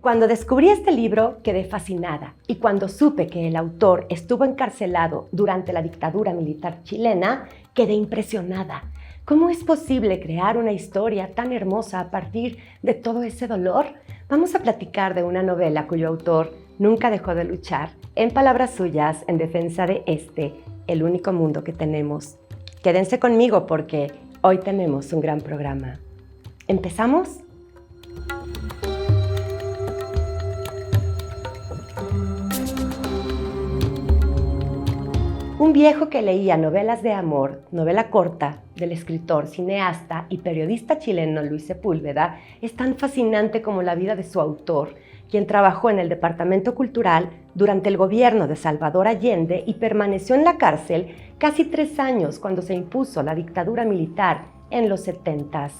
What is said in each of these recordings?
Cuando descubrí este libro quedé fascinada y cuando supe que el autor estuvo encarcelado durante la dictadura militar chilena, quedé impresionada. ¿Cómo es posible crear una historia tan hermosa a partir de todo ese dolor? Vamos a platicar de una novela cuyo autor nunca dejó de luchar, en palabras suyas, en defensa de el único mundo que tenemos. Quédense conmigo porque hoy tenemos un gran programa. ¿Empezamos? Un viejo que leía novelas de amor, novela corta, del escritor, cineasta y periodista chileno Luis Sepúlveda, es tan fascinante como la vida de su autor, quien trabajó en el Departamento Cultural durante el gobierno de Salvador Allende y permaneció en la cárcel casi 3 años cuando se impuso la dictadura militar en los 70s.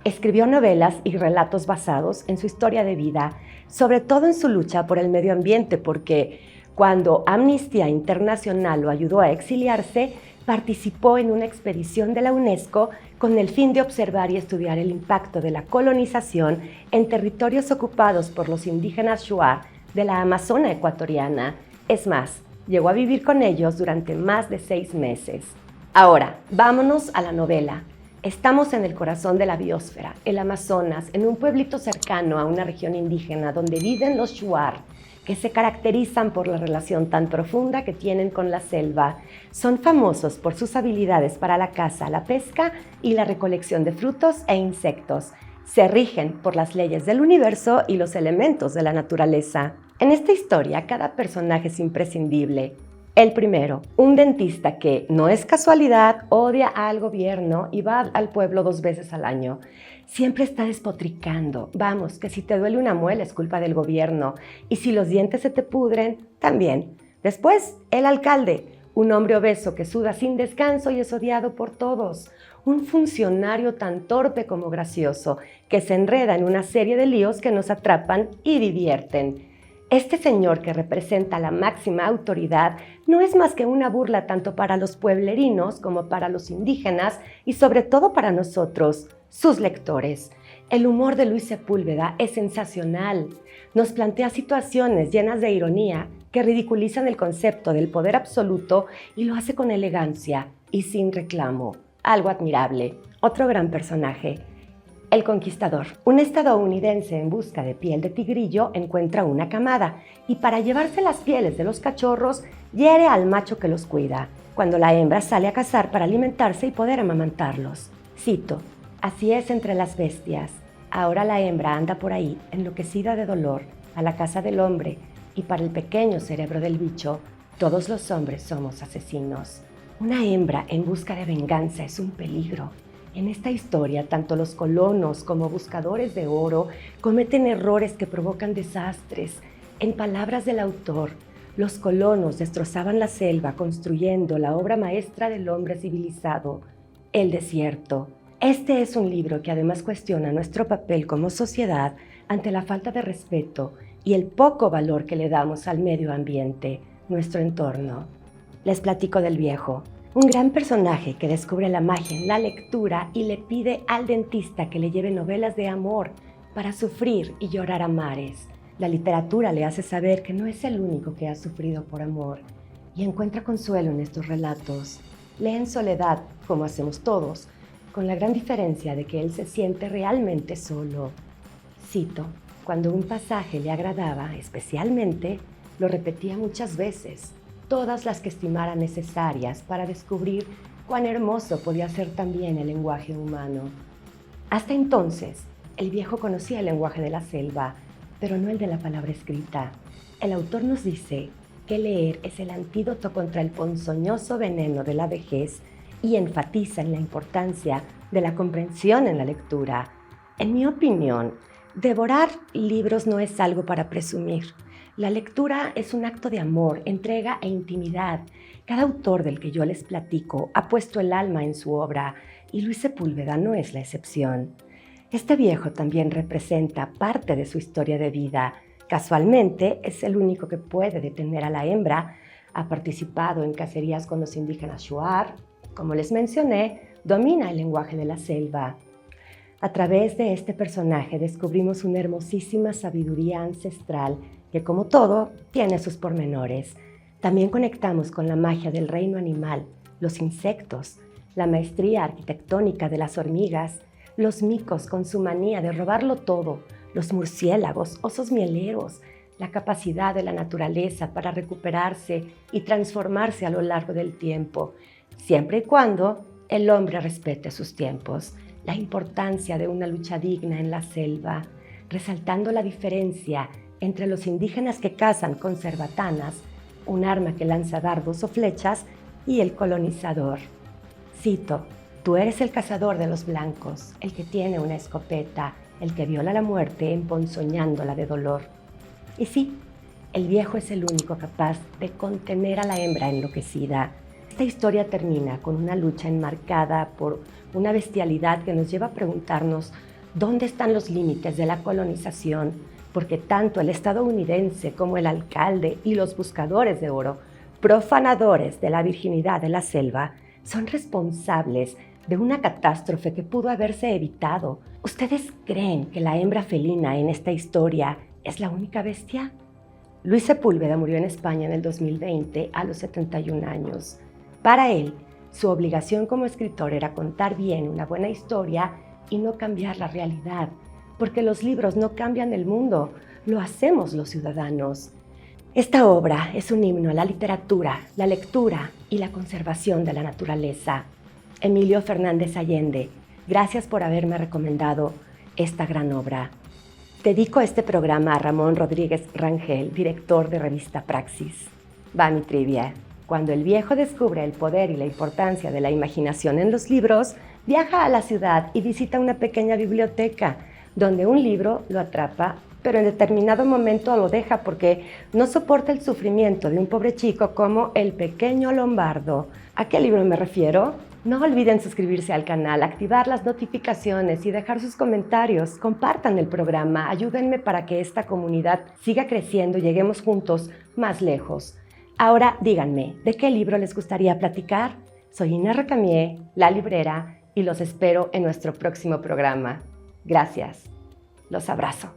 Escribió novelas y relatos basados en su historia de vida, sobre todo en su lucha por el medio ambiente, porque cuando Amnistía Internacional lo ayudó a exiliarse, participó en una expedición de la UNESCO con el fin de observar y estudiar el impacto de la colonización en territorios ocupados por los indígenas Shuar de la Amazona ecuatoriana. Es más, llegó a vivir con ellos durante más de 6 meses. Ahora, vámonos a la novela. Estamos en el corazón de la biosfera, el Amazonas, en un pueblito cercano a una región indígena donde viven los Shuar, que se caracterizan por la relación tan profunda que tienen con la selva. Son famosos por sus habilidades para la caza, la pesca y la recolección de frutos e insectos. Se rigen por las leyes del universo y los elementos de la naturaleza. En esta historia, cada personaje es imprescindible. El primero, un dentista que, no es casualidad, odia al gobierno y va al pueblo 2 veces al año. Siempre está despotricando. Vamos, que si te duele una muela es culpa del gobierno. Y si los dientes se te pudren, también. Después, el alcalde, un hombre obeso que suda sin descanso y es odiado por todos. Un funcionario tan torpe como gracioso, que se enreda en una serie de líos que nos atrapan y divierten. Este señor que representa la máxima autoridad no es más que una burla tanto para los pueblerinos como para los indígenas y sobre todo para nosotros, sus lectores. El humor de Luis Sepúlveda es sensacional. Nos plantea situaciones llenas de ironía que ridiculizan el concepto del poder absoluto y lo hace con elegancia y sin reclamo. Algo admirable. Otro gran personaje. El conquistador, un estadounidense en busca de piel de tigrillo, encuentra una camada y para llevarse las pieles de los cachorros, hiere al macho que los cuida, cuando la hembra sale a cazar para alimentarse y poder amamantarlos. Cito, así es entre las bestias. Ahora la hembra anda por ahí, enloquecida de dolor, a la caza del hombre, y para el pequeño cerebro del bicho, todos los hombres somos asesinos. Una hembra en busca de venganza es un peligro. En esta historia, tanto los colonos como buscadores de oro cometen errores que provocan desastres. En palabras del autor, los colonos destrozaban la selva construyendo la obra maestra del hombre civilizado, el desierto. Este es un libro que además cuestiona nuestro papel como sociedad ante la falta de respeto y el poco valor que le damos al medio ambiente, nuestro entorno. Les platico del viejo. Un gran personaje que descubre la magia en la lectura y le pide al dentista que le lleve novelas de amor para sufrir y llorar a mares. La literatura le hace saber que no es el único que ha sufrido por amor y encuentra consuelo en estos relatos. Lee en soledad, como hacemos todos, con la gran diferencia de que él se siente realmente solo. Cito, cuando un pasaje le agradaba especialmente, lo repetía muchas veces, todas las que estimara necesarias para descubrir cuán hermoso podía ser también el lenguaje humano. Hasta entonces, el viejo conocía el lenguaje de la selva, pero no el de la palabra escrita. El autor nos dice que leer es el antídoto contra el ponzoñoso veneno de la vejez y enfatiza en la importancia de la comprensión en la lectura. En mi opinión, devorar libros no es algo para presumir. La lectura es un acto de amor, entrega e intimidad. Cada autor del que yo les platico ha puesto el alma en su obra y Luis Sepúlveda no es la excepción. Este viejo también representa parte de su historia de vida. Casualmente es el único que puede detener a la hembra. Ha participado en cacerías con los indígenas Shuar. Como les mencioné, domina el lenguaje de la selva. A través de este personaje descubrimos una hermosísima sabiduría ancestral que, como todo, tiene sus pormenores. También conectamos con la magia del reino animal, los insectos, la maestría arquitectónica de las hormigas, los micos con su manía de robarlo todo, los murciélagos, osos mieleros, la capacidad de la naturaleza para recuperarse y transformarse a lo largo del tiempo, siempre y cuando el hombre respete sus tiempos, la importancia de una lucha digna en la selva, resaltando la diferencia entre los indígenas que cazan con cerbatanas, un arma que lanza dardos o flechas, y el colonizador. Cito: tú eres el cazador de los blancos, el que tiene una escopeta, el que viola la muerte emponzoñándola de dolor. Y sí, el viejo es el único capaz de contener a la hembra enloquecida. Esta historia termina con una lucha enmarcada por una bestialidad que nos lleva a preguntarnos dónde están los límites de la colonización, porque tanto el estadounidense como el alcalde y los buscadores de oro, profanadores de la virginidad de la selva, son responsables de una catástrofe que pudo haberse evitado. ¿Ustedes creen que la hembra felina en esta historia es la única bestia? Luis Sepúlveda murió en España en el 2020 a los 71 años. Para él, su obligación como escritor era contar bien una buena historia y no cambiar la realidad, porque los libros no cambian el mundo, lo hacemos los ciudadanos. Esta obra es un himno a la literatura, la lectura y la conservación de la naturaleza. Emilio Fernández Allende, gracias por haberme recomendado esta gran obra. Dedico este programa a Ramón Rodríguez Rangel, director de Revista Praxis. Va mi trivia. Cuando el viejo descubre el poder y la importancia de la imaginación en los libros, viaja a la ciudad y visita una pequeña biblioteca, donde un libro lo atrapa, pero en determinado momento lo deja porque no soporta el sufrimiento de un pobre chico como el pequeño Lombardo. ¿A qué libro me refiero? No olviden suscribirse al canal, activar las notificaciones y dejar sus comentarios. Compartan el programa, ayúdenme para que esta comunidad siga creciendo y lleguemos juntos más lejos. Ahora díganme, ¿de qué libro les gustaría platicar? Soy Inés Recamier, la librera, y los espero en nuestro próximo programa. Gracias. Los abrazo.